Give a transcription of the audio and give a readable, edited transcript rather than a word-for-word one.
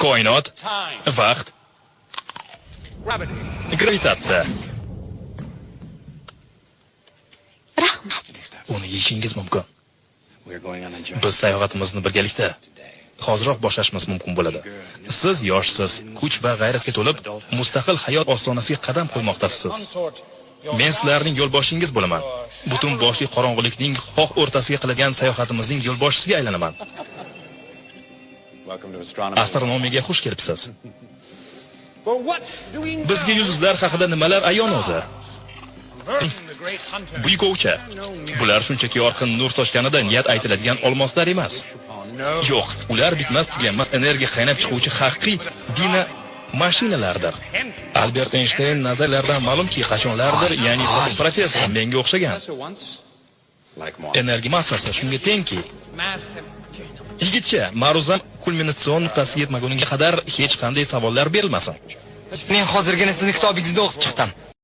Koinot, vaqt, gravitatsiya. Rahmat. Uni yeyishingiz mumkin. Biz sayohatimizni birgalikda hoziroq boshlashimiz mumkin bo'ladi. Siz yoshsiz, kuch va g'ayratga to'lib, mustaqil hayot ostonasiga qadam qo'ymoqdasiz. Men sizlarning yo'lboshingiz bo'laman. Butun boshli qorong'ulikning xoh o'rtasiga qiladigan sayohatimizning yo'lboshchisiga aylanaman. Astronomiyaga xush kelibsiz. Bizga yulduzlar haqida nimalar ayon o'zi? Buyuk ovchi. Bular shunchaki yorqin nur sochganida niyat aytiladigan olmoslar emas. Yo'q, ular bitmas tuganmas energiya qaynab chiquvchi haqiqiy dina mashinalardir. Albert Einstein nazarlaridan ma'lumki, qachonlardir, ya'ni professor menga o'xshagan. Energiya massasi shunga tengki. Yigitcha, ma'ruzam kulminatsion nuqtasiga yetmaguniga qadar hech qanday savollar berilmasin. Men hozirgina sizning kitobingizni o'qib chiqdim.